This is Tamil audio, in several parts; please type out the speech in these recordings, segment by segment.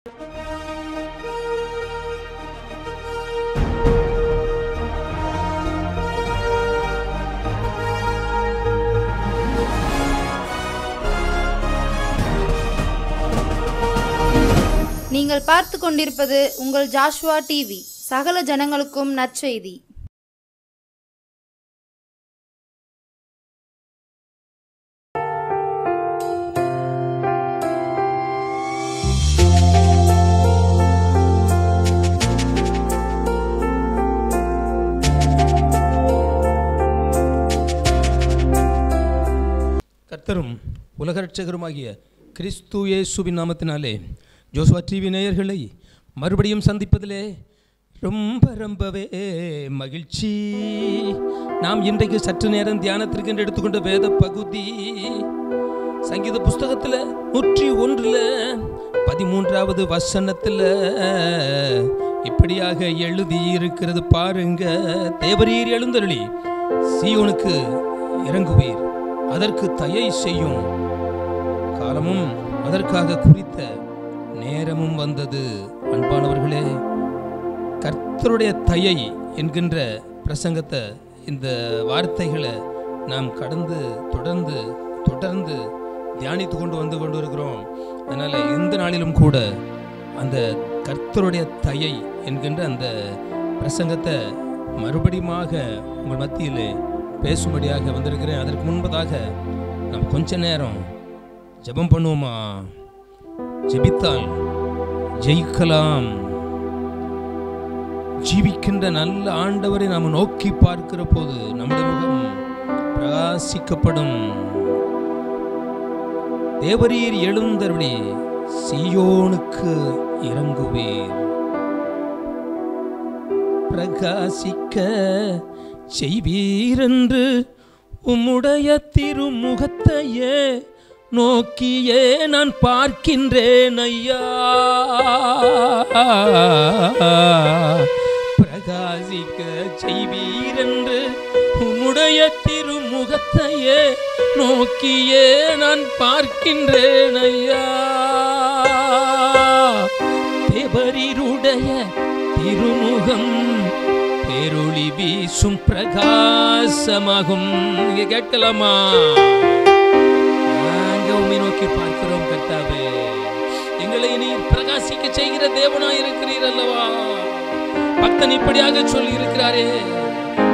நீங்கள் பார்த்து கொண்டிருப்பது உங்கள் ஜாஷ்வா டிவி. சகல ஜனங்களுக்கும் நற்செய்தி. கர்த்தரும் உலக இரட்சகருமாகிய கிறிஸ்து இயேசுவின் நாமத்தினாலே ஜோஸ்வா டிவி நேயர்களை மறுபடியும் சந்திப்பதிலே ரொம்பவே மகிழ்ச்சி. நாம் இன்றைக்கு சற்று நேரம் தியானத்திற்கு என்று எடுத்துக்கொண்ட வேத பகுதி சங்கீத புஸ்தகத்தில் 101 வசனத்தில் இப்படியாக எழுதி இருக்கிறது பாருங்க. தேவரீர் எழுந்தருளி சீயோனுக்கு இறங்குவீர், அதற்கு தயை செய்யும் காலமும் அதற்காக குறித்த நேரமும் வந்தது. அன்பானவர்களே, கர்த்தருடைய தயை என்கின்ற பிரசங்கத்தை, இந்த வார்த்தைகளை நாம் தொடர்ந்து தியானித்து கொண்டு இருக்கிறோம். அதனால் இந்த நாளிலும் கூட அந்த கர்த்தருடைய தயை என்கின்ற அந்த பிரசங்கத்தை மறுபடியுமாக உங்கள் மத்தியில் பேசும்படியாக வந்திருக்கிறேன். அதற்கு முன்பதாக நாம் கொஞ்ச நேரம் ஜெபம் பண்ணுவோமா? ஜெபித்தால் ஜெயிக்கலாம். ஜீவிக்கின்ற நல்ல ஆண்டவரை நாம் நோக்கி பார்க்கிற போது நம்முடைய முகம் பிரகாசிக்கப்படும். தேவரீர் எழுந்தருளி சீயோனுக்கு இறங்குவீர், பிரகாசிக்க செய்வீரென்று உம்முடைய திருமுகத்தையே நோக்கியே நான் பார்க்கின்றேன் ஐயா. பிரகாசிக்க செய்வீரென்று உம்முடைய திருமுகத்தையே நோக்கியே நான் பார்க்கின்றேன் ஐயா. தேவரீருடைய திருமுகம் பேரொளி வீசும் பிரகாசமாகும். நீங்க கேட்கலாமா? உம்மை நோக்கி பார்க்கிறோம் கர்த்தாவே, எங்களை நீர் பிரகாசிக்க செய்கிற தேவனாய் இருக்கிறீர் அல்லவா? பக்தன் இப்படியாக சொல்லி இருக்கிறாரே,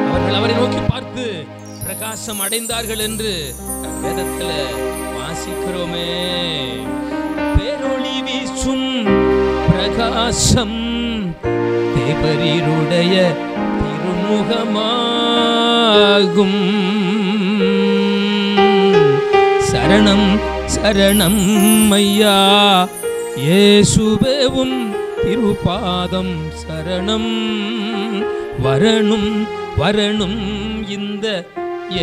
அவர்கள் அவரை நோக்கி பார்த்து பிரகாசம் அடைந்தார்கள் என்று வேதத்துல வாசிக்கிறோமே. பேரொளி வீசும் பிரகாசம் தேவரீருடைய திருமுகமாகும். சரணம் சரணம் ஐயா இயேசுவேவும் திருபாதம் சரணம். வரணும் வரணும் இந்த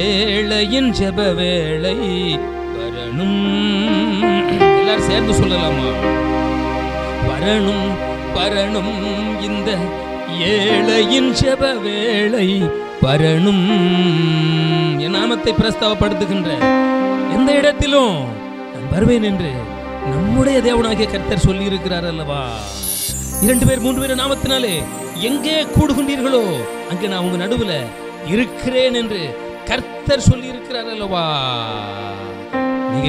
ஏழையின் ஜெப வேளை வரணும். எல்லாரும் சேர்ந்து சொல்லலாமா? வரணும் வரணும் இந்த ஏழையின் ஜெப வேளை வரணும். என் நாமத்தை பிரஸ்தாவப்படுத்துகின்ற எந்த இடத்திலும் நான் வருவேன் என்று நம்முடைய தேவனாகிய கர்த்தர் சொல்லி இருக்கிறார் அல்லவா? 2 பேர் 3 பேர் நாமத்தினாலே எங்கே கூடுகின்றீர்களோ அங்கே நான் உங்க நடுவில் இருக்கிறேன் என்று கர்த்தர் சொல்லி இருக்கிறார் அல்லவா? நீங்க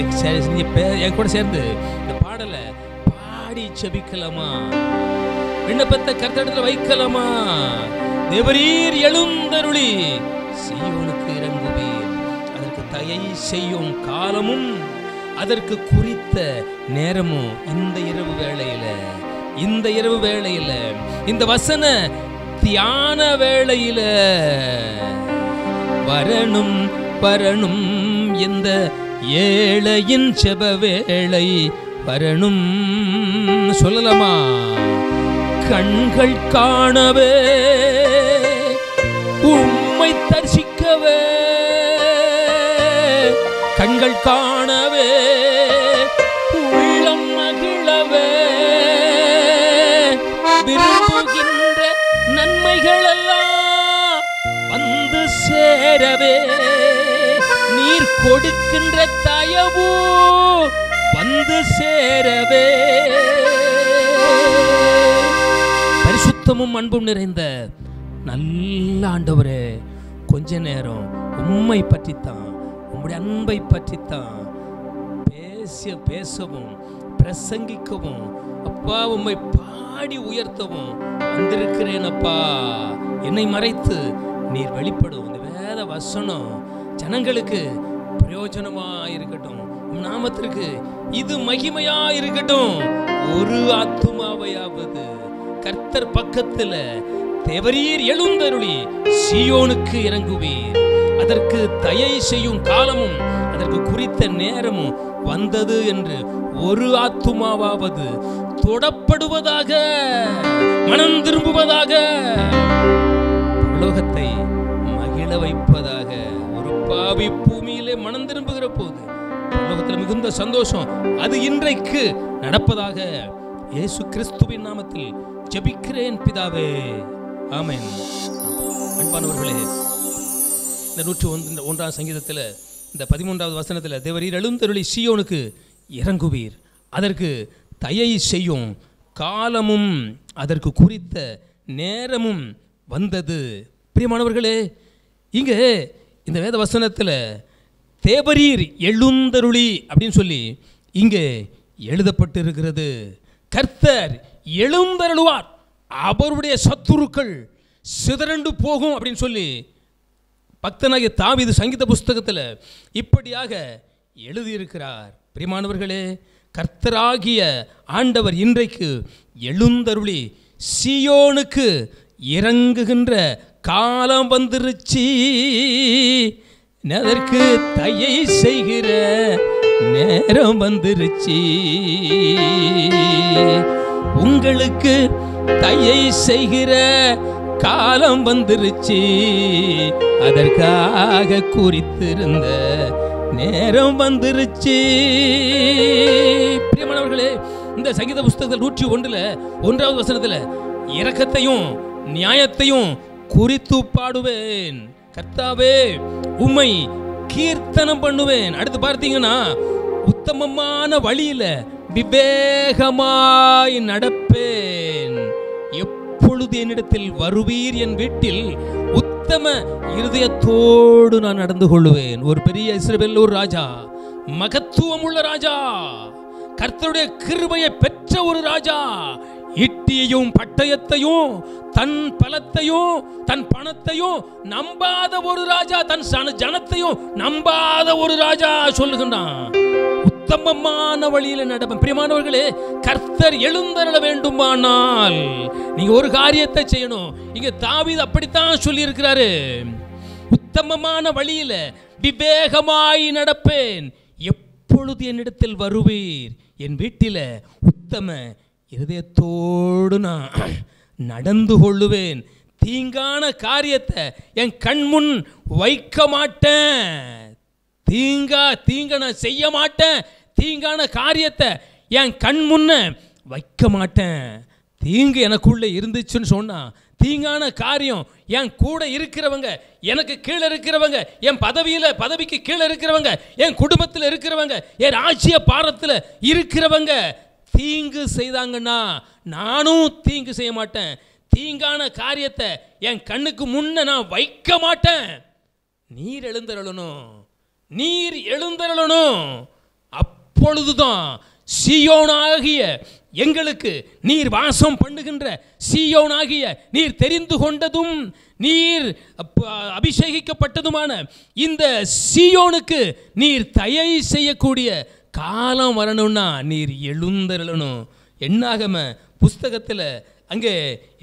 என் கூட சேர்ந்து இந்த பாடலை பாடி செபிக்கலாமா? விண்ணப்பத்தை கர்த்தரிடத்தில் வைக்கலாமா? தேவரீர் எழுந்தருளி சீயோனுக்கு இறங்குவீர், அதற்கு தயை செய்யும் காலமும் அதற்கு குறித்த நேரமும் இந்த இரவு வேளையில இந்த வசன தியான வேளையில வரணும் வரணும் இந்த ஏழையின் ஜெப வேளை வரணும். சொல்லலாமா? கண்கள் காணவே உம்மை தரிசிக்கவே, கண்கள் காணவே உள்ளம் மகிழவே, விரும்புகின்ற நன்மைகள் எல்லாம் வந்து சேரவே, நீர் கொடுக்கின்ற தயவு வந்து சேரவே, பரிசுத்தமும் அன்பும் நிறைந்த நல்ல ஆண்டவரே, கொஞ்ச நேரம் உம்மை பற்றித்தான், உம்முடைய அன்பை பற்றித்தான் பேசவும் பிரசங்கிக்கவும் அப்பா உம்மை பாடி உயர்த்தவும் வந்திருக்கிறேன். அப்பா, என்னை மறைத்து நீர் வெளிப்படும். இந்த வேத வசனம் ஜனங்களுக்கு பிரயோஜனமா இருக்கட்டும், நாமத்திற்கு இது மகிமையா இருக்கட்டும். ஒரு ஆத்துமாவையாவது கர்த்தர் பக்கத்தில் தேவரீர் எழுந்தருளி சீயோனுக்கு இறங்குவீர். அதற்கு தயை செய்யும் காலமும் அதற்கு குறித்த நேரமும் வந்தது என்று ஒரு ஆத்துமாவாவது தொடப்படுவதாக, மனம் திரும்புவதாக, உலகத்தை மகிழ வைப்பதாக. ஒரு பாவி பூமியிலே மனம் திரும்புகிற போது உலகத்தில் மிகுந்த சந்தோஷம். அது இன்றைக்கு நடப்பதாக இயேசு கிறிஸ்துவின் நாமத்தில் ஜெபிக்கிறேன் பிதாவே, ஆமென். அன்பானவர்களே, இந்த 101ஆம் சங்கீதத்தில் இந்த 13வது வசனத்தில் தேவரீர் எழுந்தருளி சீயோனுக்கு இறங்குவீர், அதற்கு தயை செய்யும் காலமும் அதற்கு குறித்த நேரமும் வந்தது. பிரியமானவர்களே, இங்கே இந்த வேத வசனத்தில் தேவரீர் எழுந்தருளி அப்படின்னு சொல்லி இங்கே எழுதப்பட்டு இருக்கிறது. கர்த்தர் எழுந்தருளுவார், அவருடைய சத்துருக்கள் சிதறண்டு போகும் அப்படின்னு சொல்லி பக்தனாகிய தாவீது சங்கீத புஸ்தகத்தில் இப்படியாக எழுதியிருக்கிறார். பிரியமானவர்களே, கர்த்தராகிய ஆண்டவர் இன்றைக்கு எழுந்தருளி சீயோனுக்கு இறங்குகின்ற காலம் வந்துருச்சு. அதற்கு தயை செய்கிற நேரம் வந்துருச்சு. உங்களுக்கு தயை செய்கிற காலம் வந்துருச்சு, அதற்காக குறித்திருந்த நேரம் வந்துருச்சு. பிரியமானவர்களே, இந்த சங்கீத புஸ்தகத்தில் 101வது வசனத்தில் இரக்கத்தையும் நியாயத்தையும் குறித்து பாடுவேன், கர்த்தாவே உம்மை கீர்த்தனம் பண்ணுவேன். அடுத்து பார்த்தீங்கன்னா, உத்தமமான வழியில விவேகமாய் நடப்பேன், எப்பொழுது என்னிடத்தில் வருவீர், என் வீட்டில் உத்தம இருதயத்தோடு நான் நடந்து கொள்வேன். ஒரு பெரிய இஸ்ரவேல் ஒரு ராஜா, மகத்துவம் உள்ள ராஜா, கர்த்தருடைய கிருபையை பெற்ற ஒரு ராஜா, ஈட்டியையும் பட்டயத்தையும் தன் பலத்தையும் தன் பணத்தையும் நம்பாத ஒரு ராஜா, தன் ஜனத்தையும் நம்பாத ஒரு ராஜா சொல்லுகின்றான், உத்தமமான வழியில நடப்பேன். பிரியமானவர்களே, கர்த்தர் எழுந்தருள வேண்டுமானால் நீங்க ஒரு காரியத்தை செய்யணும். இங்க தாவீது அப்படித்தான் சொல்லி இருக்கிறாரு, உத்தமமான வழியில விவேகமாய் நடப்பேன், எப்பொழுது என்னிடத்தில் வருவீர், என் வீட்டில உத்தம இருதயத்தோடு நான் நடந்து கொள்ளுவேன், தீங்கான காரியத்தை என் கண் முன் வைக்க மாட்டேன், தீங்க நான் செய்ய மாட்டேன், தீங்கான காரியத்தை என் கண் முன்ன வைக்க மாட்டேன். தீங்கு எனக்குள்ள இருந்துச்சுன்னு சொன்னா, தீங்கான காரியம் என் கூட இருக்கிறவங்க, எனக்கு கீழே இருக்கிறவங்க, என் பதவிக்கு கீழே இருக்கிறவங்க, என் குடும்பத்தில் இருக்கிறவங்க, என் ராஜ்ய பாரத்தில் இருக்கிறவங்க தீங்கு செய்தாங்கன்னா நானும் தீங்கு செய்ய மாட்டேன், தீங்கான காரியத்தை என் கண்ணுக்கு முன்ன நான் வைக்க மாட்டேன். நீர் எழுந்தருளணும், நீர் எழுந்தருளணும், அப்பொழுதுதான் சீயோனாகிய எங்களுக்கு நீர் வாசம் பண்ணுகின்ற சீயோனாகிய நீர் தெரிந்து கொண்டதும் நீர் அபிஷேகிக்கப்பட்டதுமான இந்த சீயோனுக்கு நீர் தயை செய்யக்கூடிய காலம் வரணும்னா நீர் எழுந்தருளணும். என்னாகம புஸ்தகத்தில் அங்கே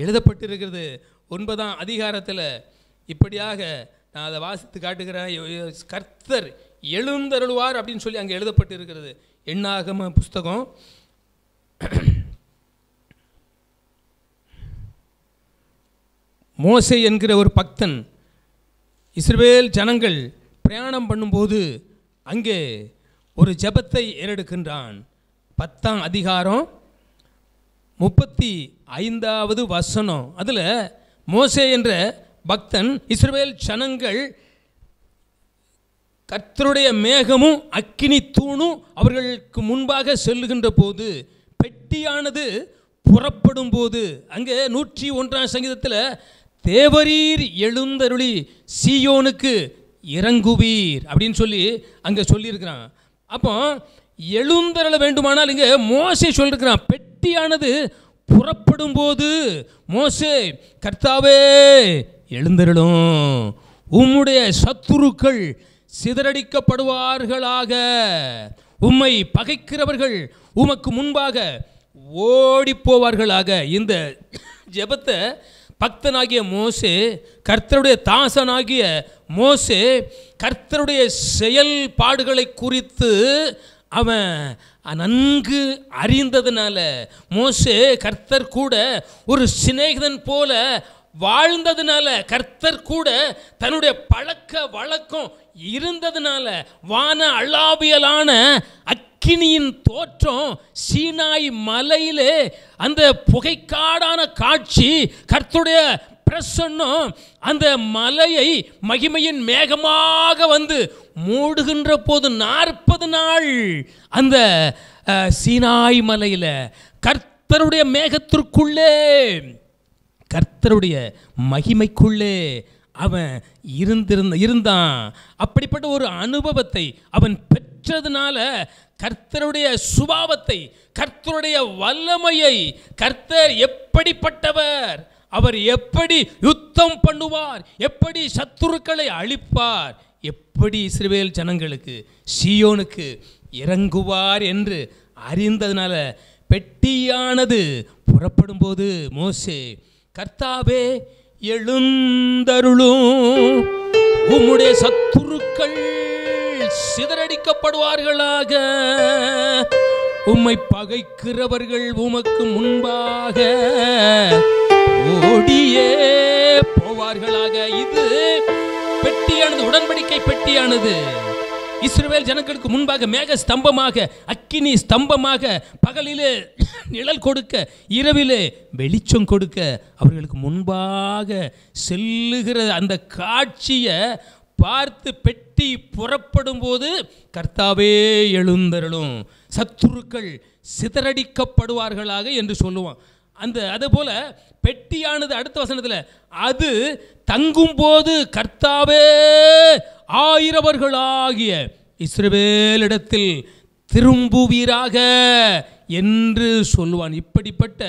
எழுதப்பட்டிருக்கிறது 9ஆம் அதிகாரத்தில் இப்படியாக நான் அதை வாசித்து காட்டுகிறேன். கர்த்தர் எழுந்தருளுவார் அப்படின்னு சொல்லி அங்கே எழுதப்பட்டு இருக்கிறது. என்னாகம புஸ்தகம் மோசே என்கிற ஒரு பக்தன் இஸ்ரவேல் ஜனங்கள் பிரயாணம் பண்ணும்போது அங்கே ஒரு ஜெபத்தை ஏறெடுக்கின்றான். 10ஆம் அதிகாரம் 35வது வசனம். அதில் மோசே என்ற பக்தன் இஸ்ரவேல் ஜனங்கள் கர்த்தருடைய மேகமும் அக்கினி தூணும் அவர்களுக்கு முன்பாக செல்லுகின்ற போது பெட்டியானது புறப்படும் போது, அங்கே 101ஆம் சங்கீதத்தில் தேவரீர் எழுந்தருளி சீயோனுக்கு இறங்குவீர் அப்படின்னு சொல்லி அங்கே சொல்லியிருக்கிறான். அப்போ எழுந்தருள வேண்டுமானால் இங்கே மோசே சொல்லியிருக்கிறான், பெட்டியானது புறப்படும் போது மோசே, கர்த்தாவே எழுந்தருளும், உம்முடைய சத்துருக்கள் சிதறடிக்கப்படுவார்களாக, உம்மை பகைக்கிறவர்கள் உமக்கு முன்பாக ஓடி போவார்களாக. இந்த ஜெபத்தை பக்தனாகிய மோசே, கர்த்தருடைய தாசனாகிய மோசே, கர்த்தருடைய செயல்பாடுகளை குறித்து அவன் நன்கு அறிந்ததுனால, மோசே கர்த்தர் கூட ஒரு சிநேகிதன் போல வாழ்ந்ததுனால, கர்த்தர் கூட தன்னுடைய பழக்க வழக்கம் இருந்ததுனால, வான அளாவியலான அக்கினியின் தோற்றம் சீனாய் மலையிலே அந்த புகைக்காடான காட்சி, கர்த்தருடைய பிரசன்னம் அந்த மலையை மகிமையின் மேகமாக வந்து மூடுகின்ற போது 40 நாள் அந்த சீனாய் மலையில் கர்த்தருடைய மேகத்திற்குள்ளே, கர்த்தருடைய மகிமைக்குள்ளே அவன் இருந்தான். அப்படிப்பட்ட ஒரு அனுபவத்தை அவன் பெற்றதுனால கர்த்தருடைய சுபாவத்தை, கர்த்தருடைய வல்லமையை, கர்த்தர் எப்படிப்பட்டவர், அவர் எப்படி யுத்தம் பண்ணுவார், எப்படி சத்துருக்களை அழிப்பார், எப்படி இஸ்ரவேல் ஜனங்களுக்கு சீயோனுக்கு இறங்குவார் என்று அறிந்ததுனால பெட்டியானது புறப்படும் போது மோசே, கர்த்தாவே எழுந்தருளும், உம்முடைய சத்துருக்கள் சிதறடிக்கப்படுவார்களாக, உம்மை பகைக்கிறவர்கள் உமக்கு முன்பாக ஓடியே போவார்களாக. இது பெட்டியானது, உடன்படிக்கை பெட்டியானது. இஸ்ரவேல் ஜனங்களுக்கு முன்பாக மேக ஸ்தம்பமாக, அக்கினி ஸ்தம்பமாக, பகலிலே நிழல் கொடுக்க, இரவிலே வெளிச்சம் கொடுக்க அவர்களுக்கு முன்பாக செல்லுகிற அந்த காட்சியை பார்த்து பெட்டி புறப்படும் போது, கர்த்தாவே எழுந்தருளும், சத்துருக்கள் சிதறடிக்கப்படுவார்களாக என்று சொல்லுவான். அதுபோல பெட்டியானது அடுத்த வசனத்தில், அது தங்கும் போது கர்த்தாவே ஆயிரவர்களாகிய இஸ்ரவேலிடத்தில் திரும்புவீராக என்று சொல்லுவான். இப்படிப்பட்ட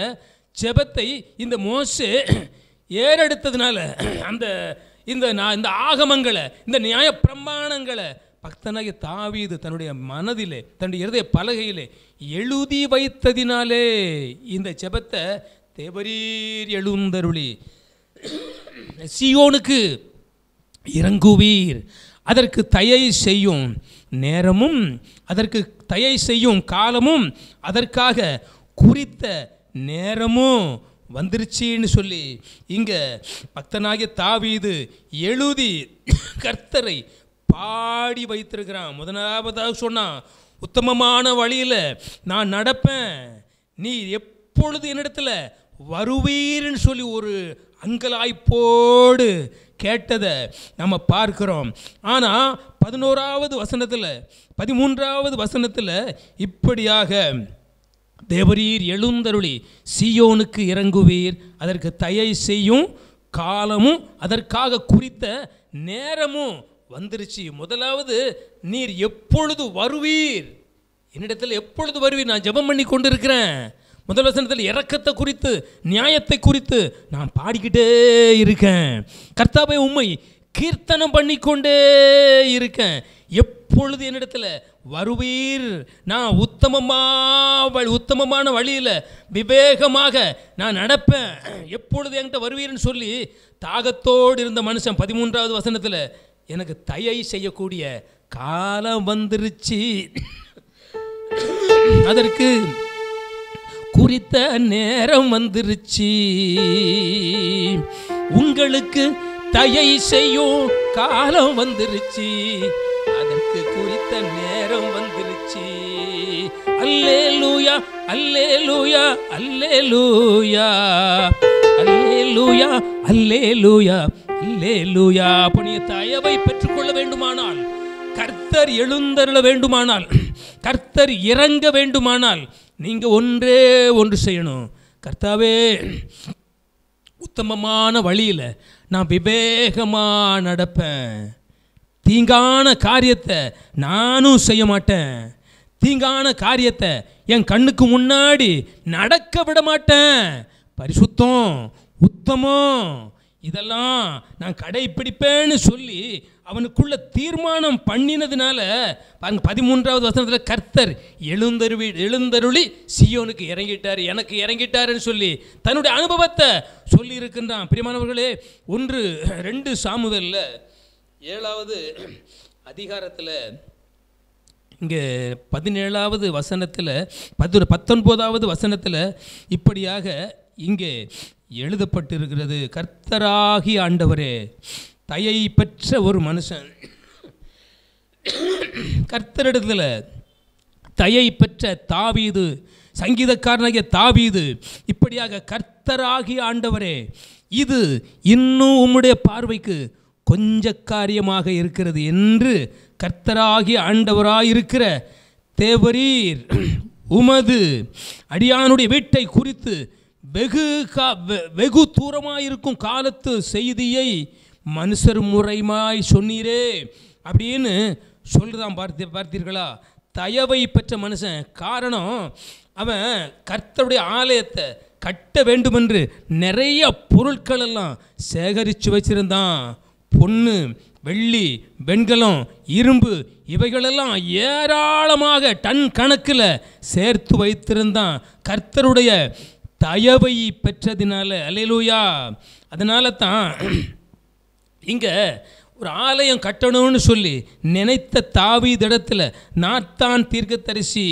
ஜெபத்தை இந்த மோசே ஏறெடுத்ததுனால இந்த ஆகமங்களை, இந்த நியாய பிரமாணங்களை பக்தனாகிய தாவீது தன்னுடைய மனதிலே, தன்னுடைய இருதய பலகையிலே எழுதி வைத்ததினாலே இந்த ஜெபத்தை தேவரீர் எழுந்தருளி சீயோனுக்கு இறங்குவீர், அதற்கு தயை செய்யும் நேரமும், அதற்கு தயை செய்யும் காலமும், அதற்காக குறித்த நேரமும் வந்துருச்சின்னு சொல்லி இங்கே பக்தனாகிய தாவீது எழுதி கர்த்தரை பாடி வைத்திருக்கிறான். முதலாவதாக சொன்னான், உத்தமமான வழியில் நான் நடப்பேன், நீ எப்பொழுது என்னிடத்தில் வருவீர்னு சொல்லி ஒரு அங்கலாய்ப்போடு கேட்டதை நம்ம பார்க்கிறோம். ஆனால் 11வது வசனத்தில், 13வது வசனத்தில் இப்படியாக, தேவரீர் எழுந்தருளி சீயோனுக்கு இறங்குவீர், அதற்கு தயை செய்யும் காலமும், அதற்காக குறித்த நேரமும் வந்துருச்சு. முதலாவது, நீர் எப்பொழுது வருவீர், என்னிடத்தில் எப்பொழுது வருவீர், நான் ஜெபம் பண்ணி கொண்டு இருக்கிறேன். முதல் வசனத்தில் இரக்கத்தை குறித்து, நியாயத்தை குறித்து நான் பாடிக்கிட்டே இருக்கேன். கர்த்தாவே உம்மை கீர்த்தனம் பண்ணிக்கொண்டே இருக்கேன். எப்பொழுது என்னிடத்தில் வருவீர், நான் உத்தமமான வழியில் விவேகமாக நான் நடப்பேன், எப்பொழுது என்கிட்ட வருவீர்னு சொல்லி தாகத்தோடு இருந்த மனுஷன் 13வது வசனத்தில், எனக்கு தயை செய்யக்கூடிய காலம் வந்துருச்சு, அதற்கு குறித்த நேரம் வந்துருச்சு, உங்களுக்கு தயை செய்யும் காலம் வந்துருச்சு, அதற்கு குறித்த நேரம் வந்துருச்சு. அல்லேலூயா அல்லேலூயா அல்லேலூயா அல்லேலூயா அல்லேலூயா அல்லேலூயா. புனிய தயவை பெற்றுக்கொள்ள வேண்டுமானால், கர்த்தர் எழுந்தருள வேண்டுமானால், கர்த்தர் இறங்க வேண்டுமானால், நீங்கள் ஒன்று செய்யணும், கர்த்தாவே, உத்தமமான வழியில் நான் விவேகமாக நடப்பேன். தீங்கான காரியத்தை நானும் செய்ய மாட்டேன். தீங்கான காரியத்தை என் கண்ணுக்கு முன்னாடி நடக்க விட மாட்டேன். பரிசுத்தம், உத்தமம், இதெல்லாம் நான் கடைப்பிடிப்பேன்னு சொல்லி அவனுக்குள்ள தீர்மானம் பண்ணினதுனால பாருங்க, 13வது வசனத்தில் கர்த்தர் எழுந்தருளி சீயோனுக்கு இறங்கிட்டார், எனக்கு இறங்கிட்டாருன்னு சொல்லி தன்னுடைய அனுபவத்தை சொல்லி இருக்கின்றான். பிரியமானவர்களே, 1-2 சாமுவேலில் 7வது அதிகாரத்தில் இங்கே 17வது வசனத்தில் 19வது வசனத்தில் இப்படியாக இங்கே எழுதப்பட்டிருக்கிறது. கர்த்தராகி ஆண்டவரே, தயை பெற்ற ஒரு மனுஷன், கர்த்தரிடத்தில் தயை பெற்ற தாவீது, சங்கீதக்காரனாகிய தாவீது இப்படியாக, கர்த்தராகி ஆண்டவரே, இது இன்னும் உம்முடைய பார்வைக்கு கொஞ்ச காரியமாக இருக்கிறது என்று கர்த்தராகி ஆண்டவராயிருக்கிற தேவரீர் உமது அடியானுடைய வீட்டை குறித்து வெகு தூரமாயிருக்கும் காலத்து செய்தியை மனுஷர் முறைமாய் சொன்னீரே அப்படின்னு சொல்லுதான். பார்த்தீர்களா? தயவை பெற்ற மனுஷன். காரணம், அவன் கர்த்தருடைய ஆலயத்தை கட்ட வேண்டுமென்று நிறைய பொருட்கள் எல்லாம் சேகரித்து வச்சிருந்தான். பொன்னு, வெள்ளி, வெண்கலம், இரும்பு இவைகளெல்லாம் ஏராளமாக டன் கணக்கில் சேர்த்து வைத்திருந்தான். கர்த்தருடைய தயவை பெற்றதினால. அல்லேலூயா. அதனால தான் இங்கே ஒரு ஆலயம் கட்டணும்னு சொல்லி நினைத்த தாவீதிடத்தில் நாத்தான் தீர்க்கதரிசி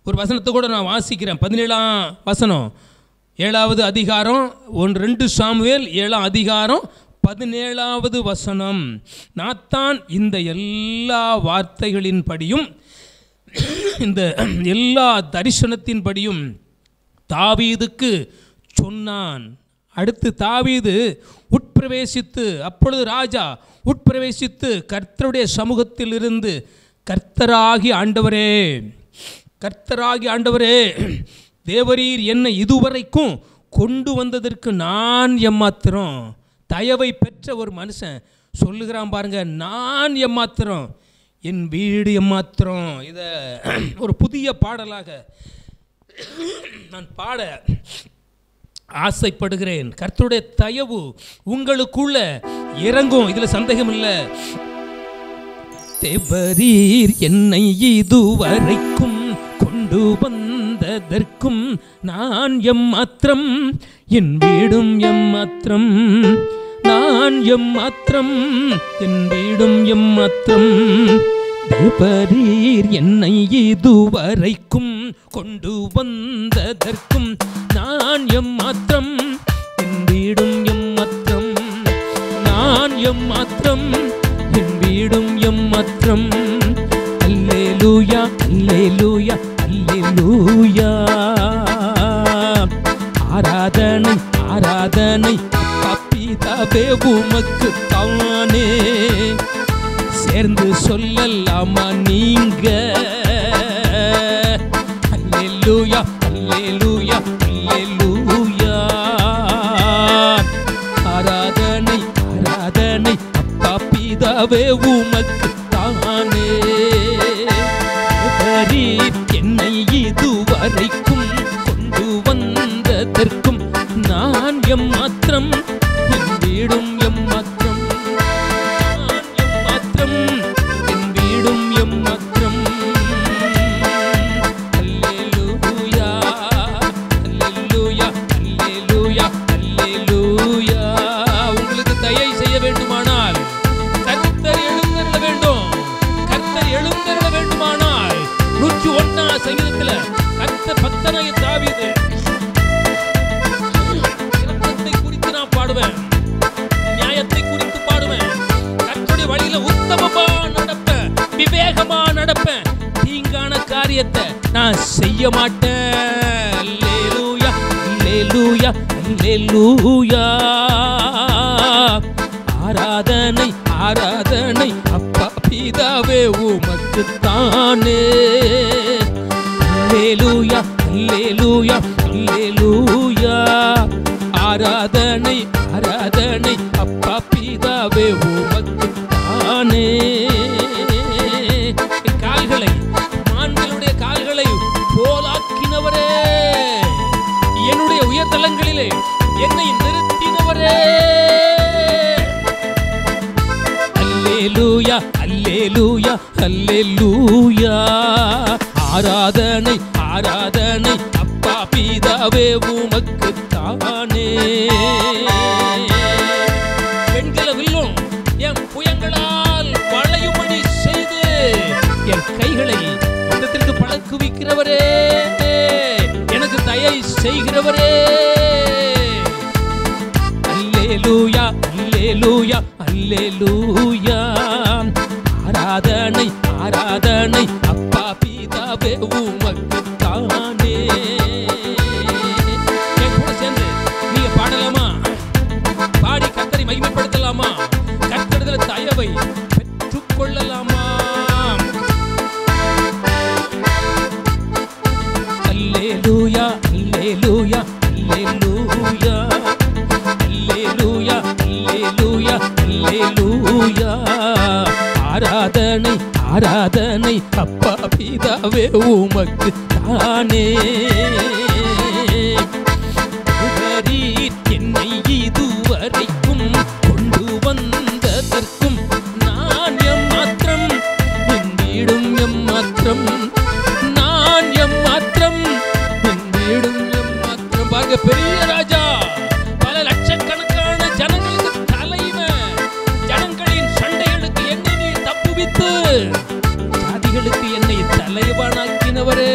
ஒரு வசனத்தை கூட நான் வாசிக்கிறேன். 17ஆம் வசனம், 7வது அதிகாரம், 1-2 சாமுவேல் 7ஆம் அதிகாரம் 17வது வசனம். நாத்தான் இந்த எல்லா வார்த்தைகளின்படியும் இந்த எல்லா தரிசனத்தின்படியும் தாவீதுக்கு சொன்னான். அடுத்து தாவீது உட்பிரவேசித்து, அப்பொழுது ராஜா உட்பிரவேசித்து கர்த்தருடைய சமூகத்தில் இருந்து, கர்த்தராகி ஆண்டவரே, கர்த்தராகி ஆண்டவரே, தேவரீர் என்னை இதுவரைக்கும் கொண்டு வந்ததற்கு நான் எம்மாத்திரம். தயவை பெற்ற ஒரு மனுஷன் சொல்லுகிறான் பாருங்க, நான் எம்மாத்திரம், என் வீடு எம்மாத்திரம். இதை ஒரு புதிய பாடலாக நான் பாட ஆசைப்படுகிறேன். கர்த்தருடைய தயவு உங்களுக்குள்ள இறங்கும், இதில் சந்தேகம் இல்லை. தேவரீர் என்னை இதுவரைக்கும் கொண்டு வந்ததற்கும் நான் எம்மாத்திரம், என் வீடும் எம்மாத்திரம், நான் எம்மாத்திரம், என் வீடும் எம்மாத்திரம். தேவரீர் என்னை இதுவரைக்கும் கொண்டு வந்ததற்கும் நான் எம்மாத்திரம், என் வீடும் எம்மாத்திரம், நான் எம்மாத்திரம், என் வீடும் எம்மாத்திரம். அல்லேலூயா, அல்லேலூயா, அல்லேலூயா. ஆராதனை, ஆராதனை பிதாவே உமக்கு தானே. சேர்ந்து சொல்லலாமா நீங்க? அல்லேலூயா, அல்லேலூயா, அல்லேலூயா. ஆராதனை, ஆராதனை அப்பா பிதாவே உமக்கு தானே. என்னை இதுவரைக்கும் கொண்டு வந்ததற்கும் நான் எம்மாத்திரம், என் வீடும் எம்மாத்திரம், நான் எம்மாத்திரம், என் வீடும் எம்மாத்திரம். அல்லேலூயா, அல்லேலூயா, அல்லேலூயா, அல்லேலூயா. உங்களுக்கு தயை செய்ய வேண்டுமானால் கர்த்தர் எழுந்தருள வேண்டும். கர்த்தர் எழுந்தருள வேண்டுமானால் 101ஆம் சங்கீதத்தில் கர்த்தர் பக்தனாகிய தாவீது இரக்கத்தை குறித்து நான் பாடுவேன், நியாயத்தை குறித்து பாடுவேன், கர்த்தருடைய வழியில உத்தமமா நடப்பேன், விவேகமா நடப்பேன், தீங்கான காரியத்தை நான் செய்ய மாட்டேன். அல்லேலூயா, அல்லேலூயா, அல்லேலூயா. ஆராதனை, ஆராதனை அப்பா பிதாவே உமக்கு தானே. அல்லேலூயா, அல்லேலூயா, அல்லேலூயா. ஆராதனை ஆராதனை அப்பா பிதாவே உமக்கு தானே. கால்களை மான்களுடைய கால்களை போலாக்கினவரே, என்னுடைய உயர்தலங்களிலே என்னை நிறுத்தினவரே. அல்லேலூயா அல்லேலூயா அல்லேலூயா. ஆராதனை ஆராதனை அப்பா பிதாவே உமக்கு தானே. வெண்கல வில்லும் என் புயங்களால் வளையும்படி செய்து என் கைகளை யுத்தத்திற்கு பழக்குவிக்கிறவரே, எனக்கு தயை செய்கிறவரே. அல்லேலூயா அல்லேலூயா அல்லேலூயா. ஆராதனை ஆராதனை அப்பா பிதாவே உமக்கு தானே. என் கூட சேர்ந்து நீங்க பாடலாமா? பாடி கர்த்தரை மகிமைப்படுத்தலாமா? கர்த்தரிடத்தில் தயவை பெற்றுக்கொள்ளலாமா? அல்லேலூயா அல்லேலூயா அல்லேலூயா அல்லேலூயா அல்லேலூயா அல்லேலூயா. ஆராதனை ஆராதனை அப்பா பிதாவே உமக்கு தானே. என்னை இதுவரைக்கும் கொண்டு வந்ததற்கும் நான் எம்மாத்திரம், என் வீடும் எம்மாத்திரம், நான் எம்மாத்திரம், என் வீடும் எம்மாத்திரம். பாருங்க, பெரிய ராஜா, பல லட்சக்கணக்கான ஜனங்களுக்கு தலைவன், ஜனங்களின் சண்டைகளுக்கு என்னை நீ தப்புவித்து ஜாதிகளுக்கு என்னை தலைவனாக்கினவரே.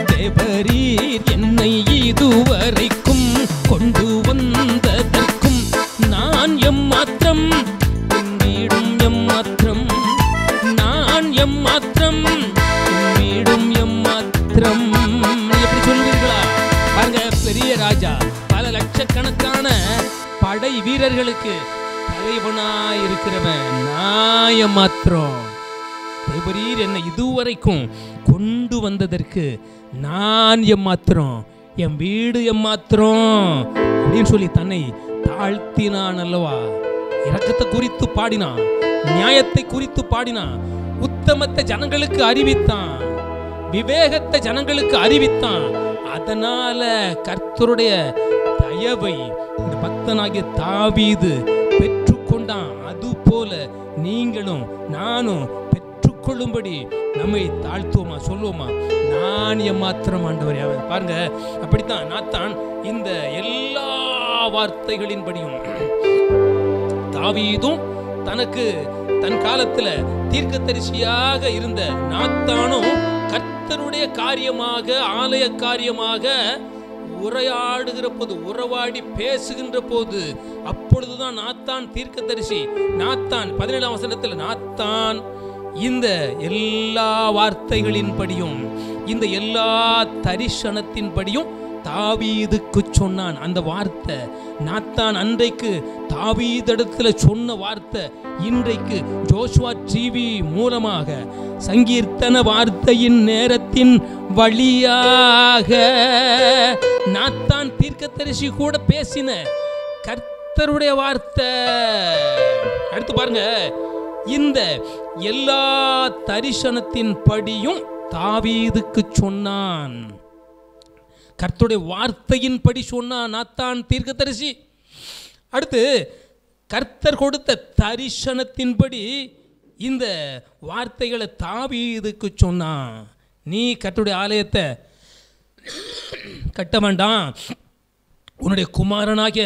தேவரீர் என்னை இதுவரைக்கும் கொண்டு வந்ததற்கும் நான் எம்மாத்திரம், என் வீடும் எம்மாத்திரம், நான் எம்மாத்திரம், என் வீடும் எம்மாத்திரம். எப்படி சொல்வீர்களா? பாருங்க, பெரிய ராஜா பல லட்சக்கணக்கான படை வீரர்களுக்கு தலைவனாயிருக்கிறவன் நான் எம்மாத்திரம். தேவரீர் என்னை இதுவரைக்கும் கொண்டு வந்ததற்கு நான் எம்மாத்திரம், என் வீடு எம்மாத்திரம் அப்படின்னு சொல்லி தன்னை தாழ்த்தினான் அல்லவா? இரக்கத்தை குறித்து பாடினான், நியாயத்தை குறித்து பாடினான், உத்தமத்தை ஜனங்களுக்கு அறிவித்தான், விவேகத்தை ஜனங்களுக்கு அறிவித்தான். அதனால கர்த்தருடைய தயவை இந்த பக்தனாகிய தாவீது பெற்றுக்கொண்டான். அதுபோல நீங்களும் நானும் பெற்றுக்கொள்ளும்படி நம்மை தாழ்த்துவோமா, சொல்லுவோமா? நான் எம்மாத்திரம் ஆண்டவரே. பாருங்க, அப்படித்தான் நாத்தான் இந்த எல்லா வார்த்தைகளின்படியும் தாவீதும் தனக்கு தன் காலத்துல தீர்க்கதரிசியாக இருந்த நாத்தானும் கர்த்தருடைய காரியமாக, ஆலய காரியமாக உரையாடுகிற போது, உறவாடி பேசுகின்ற போது, அப்பொழுதுதான் நாத்தான் தீர்க்கதரிசி. நாத்தான் 17ஆம் வசனத்தில் நாத்தான் இந்த எல்லா வார்த்தைகளின்படியும், இந்த எல்லா தரிசனத்தின்படியும் தாவீதுக்கு சொன்னான். அந்த வார்த்தை நாத்தான் அன்றைக்கு தாவீதிடத்துல சொன்ன வார்த்தை இன்றைக்கு ஜோஷுவா டிவி மூலமாக சங்கீர்த்தன வார்த்தையின் நேரத்தின் வழியாக நாத்தான் தீர்க்கதரிசி கூட பேசின கர்த்தருடைய வார்த்தை. அடுத்து பாருங்க, இந்த எல்லா தரிசனத்தின் படியும் தாவீதுக்கு சொன்னான். கர்த்தருடைய வார்த்தையின்படி சொன்னான் நாத்தான் தீர்க்கதரிசி. அடுத்து கர்த்தர் கொடுத்த தரிசனத்தின்படி இந்த வார்த்தைகளை தாவீதுக்கு சொன்னான். நீ கர்த்தருடைய ஆலயத்தை கட்ட வேண்டாம், உன்னுடைய குமாரனாகிய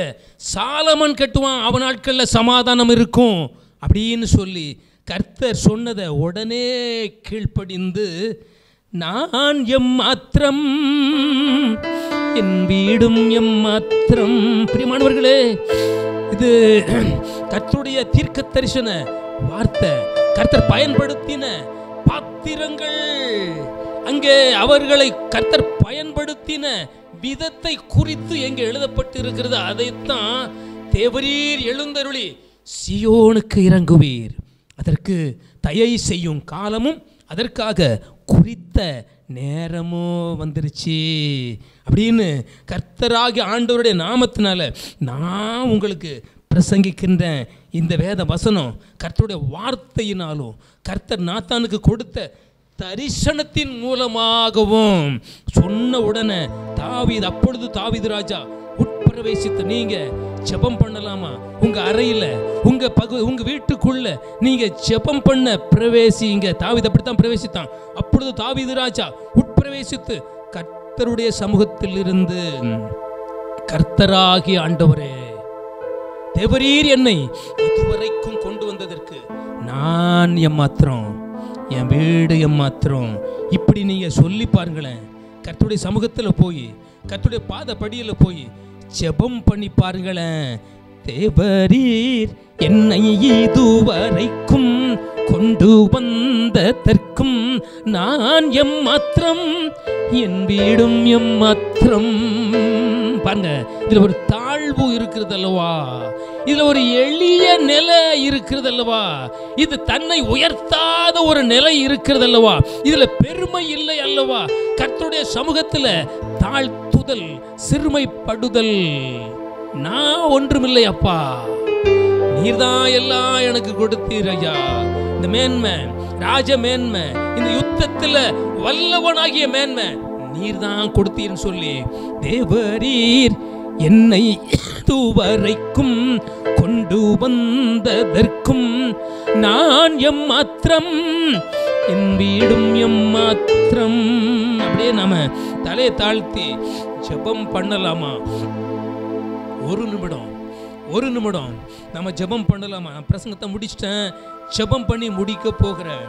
சாலமன் கட்டுவான், அவன் நாட்களில் சமாதானம் இருக்கும் அப்படின்னு சொல்லி கர்த்தர் சொன்னதை உடனே கீழ்ப்படிந்து நான் எம்மாத்திரம், என் வீடும் எம்மாத்திரம். பிரியமானவர்களே, இது கர்த்தருடைய தீர்க்க தரிசன வார்த்தை. கர்த்தர் பயன்படுத்தின பாத்திரங்கள், அங்கே அவர்களை கர்த்தர் பயன்படுத்தின விதத்தை குறித்து எங்கே எழுதப்பட்டு இருக்கிறது. அதைத்தான் தேவரீர் எழுந்தருளி சியோனுக்கு இறங்குவீர், அதற்கு தயை செய்யும் காலமும் அதற்காக குறித்த நேரமும் வந்துருச்சு அப்படின்னு கர்த்தராகிய ஆண்டவருடைய நாமத்தினால நான் உங்களுக்கு பிரசங்கிக்கின்ற இந்த வேத வசனம் கர்த்தருடைய வார்த்தையினாலும் கர்த்தர் நாத்தானுக்கு கொடுத்த தரிசனத்தின் மூலமாகவும் சொன்ன உடனே தாவீது, அப்பொழுது தாவீது ராஜா உட்பிரவேசித்து, நீங்க ஜெபம் பண்ணலாமா? உங்க அறையில் உங்க வீட்டுக்குள்ள நீங்க ஜெபம் பண்ண பிரவேசிங்க. தாவீது அப்படித்தான் பிரவேசித்தான். அப்பொழுது தாவீது ராஜா உட்பிரவேசித்து கர்த்தருடைய சமூகத்தில் இருந்து, கர்த்தராகிய ஆண்டவரே, தேவரீர் என்னை இதுவரைக்கும் கொண்டு வந்ததற்கு நான் எம்மாத்திரம், என் வீடு எம்மாத்திரம், இப்படி நீங்க சொல்லி பாருங்களேன். கர்த்தருடைய சமூகத்தில் போய் கர்த்தருடைய பாத படியில் போய் ஜெபம் பண்ணி பாருங்களேன். தேவரீர் என்னை இதுவரைக்கும் கொண்டு வந்ததற்கும் நான் எம்மாத்திரம், என் வீடும் எம்மாத்திரம். பாருங்க, இதுல ஒரு தாழ்வு இருக்கிறது அல்லவா, இதுல ஒரு எளிய நிலை இருக்கிறது அல்லவா, இது தன்னை உயர்த்தாத ஒரு நிலை இருக்கிறது அல்லவா, இதுல பெருமை இல்லை அல்லவா. கர்த்தருடைய சமூகத்துல தாழ்த்துதல், சிறுமைப்படுதல். நான் ஒன்றுமில்லை அப்பா, நீர்தான் எல்லாம் எனக்கு கொடுத்தீர் ஐயா. இந்த மேன்மை, ராஜ மேன்மை, இந்த யுத்தத்துல வல்லவனாகிய மேன்மை நீர்தான் கொடுத்தீர்னு சொல்லி, தேவரீர் என்னை இதுவரைக்கும் கொண்டு வந்ததற்கும் நான் எம்மாத்திரம், என் வீடும் எம்மாத்திரம். அப்படியே நாம தலையை தாழ்த்தி ஜெபம் பண்ணலாமா? ஒரு நிமிடம் நம்ம ஜெபம் பண்ணலாமா? நான் பிரசங்கத்தை முடிச்சிட்டேன், ஜெபம் பண்ணி முடிக்க போகிறேன்.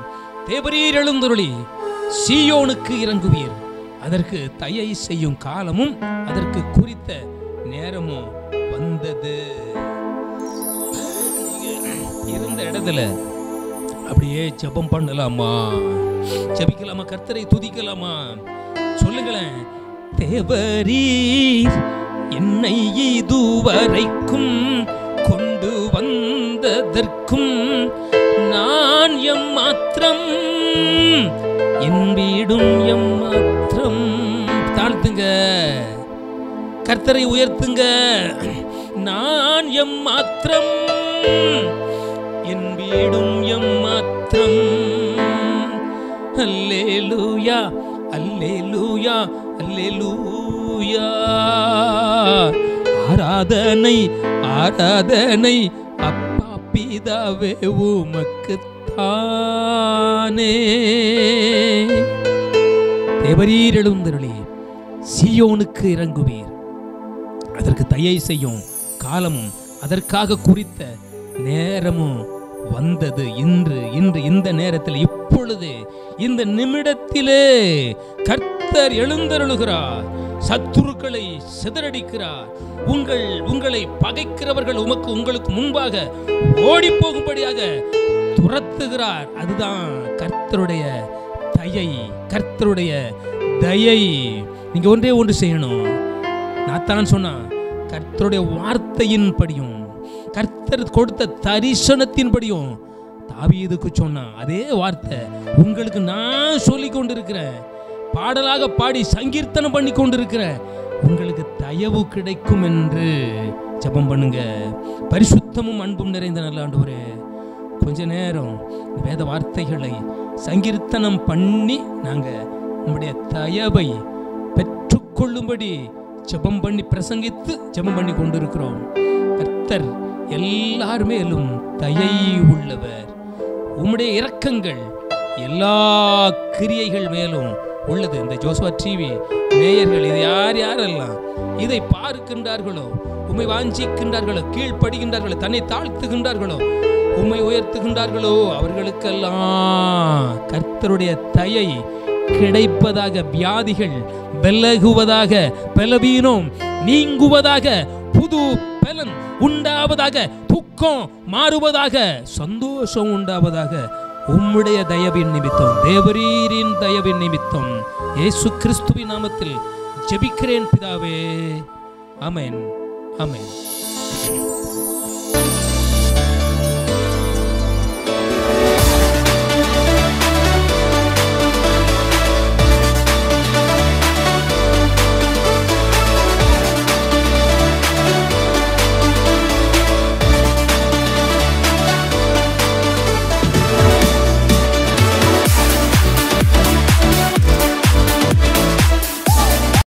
தேவரீர் எழுந்தருளி சீயோனுக்கு இறங்குவீர், அதற்கு தயை செய்யும் காலமும் அதற்கு குறித்த நேரமும் வந்தது. இருந்த இடத்துல அப்படியே ஜெபம் பண்ணலாமா? ஜெபிக்கலாமா? கர்த்தரை துதிக்கலாமா? சொல்லுங்களேன். தேவரீர் என்னை இதுவரைக்கும் கொண்டு வந்ததற்கும் நான் எம்மாத்திரம், என் வீடும் எம்மாத்திரம். தாழ்த்துங்க, கர்த்தரை உயர்த்துங்க. நான் எம்மாத்திரம், என் வீடும் எம்மாத்திரம். அல்லேலூயா, அல்லேலூயா, அல்லேலூயா. ஆராதனை, ஆராதனை அப்பா பிதாவே உமக்குத்தானே. தேவரீர் எழுந்தருளி சீயோனுக்கு இறங்குவீர், அதற்கு தயை செய்யும் காலமும் அதற்காக குறித்த நேரமும் வந்தது. இன்று இந்த நேரத்தில், இப்பொழுது, இந்த நிமிடத்திலே கர்த்தர் எழுந்தருளுகிறார். சத்துருக்களை சிதறடிக்கிறார். உங்களை பகைக்கிறவர்கள் உங்களுக்கு முன்பாக ஓடி போகும்படியாக துரத்துகிறார். அதுதான் கர்த்தருடைய தயை, கர்த்தருடைய தயை. நீங்க ஒன்று செய்யணும். நாத்தான் சொன்னா, கர்த்தருடைய வார்த்தையின் படியும் கர்த்தர் கொடுத்த தரிசனத்தின்படியும் தாவீதுக்கு சொன்னா அதே வார்த்தை உங்களுக்கு நான் சொல்லி கொண்டிருக்கிறேன். பாடலாக பாடி சங்கீர்த்தனம் பண்ணி கொண்டிருக்கிறேன். உங்களுக்கு தயவு கிடைக்கும் என்று ஜெபம் பண்ணுங்க. பரிசுத்தமும் அன்பும் நிறைந்த நல்ல ஆண்டவரே, கொஞ்ச நேரம் வேத வார்த்தைகளை சங்கீர்த்தனம் பண்ணி நாங்க உங்களுடைய தயவை பெற்றுக்கொள்ளும்படி ஜெபம் பண்ணி பிரசங்கித்து ஜெபம் பண்ணி கொண்டிருக்கிறோம். கர்த்தர் எல்லாருமே தயை உள்ளவர். உம்முடைய இரக்கங்கள் எல்லா கிரியைகள் மேலும் உள்ளது. இந்த ஜோசுவா டிவி நேயர்கள், இது யாரெல்லாம் இதை பார்க்கின்றார்களோ, உம்மை வாஞ்சிக்கின்றார்களோ, கீழ்ப்படுகின்றார்களோ, தன்னை தாழ்த்துகின்றார்களோ, உம்மை உயர்த்துகின்றார்களோ, அவர்களுக்கெல்லாம் கர்த்தருடைய தயை கிடைப்பதாக, வியாதிகள் விலகுவதாக, பலவீனம் நீங்குவதாக, புது பலன் உண்டாவதாக, துக்கம் மாறுவதாக, சந்தோஷம் உண்டாவதாக. உம்முடைய தயவின் நிமித்தம், தேவரீரின் தயவின் நிமித்தம் இயேசு கிறிஸ்துவின் நாமத்தில் ஜெபிக்கிறேன் பிதாவே. ஆமென், ஆமென்.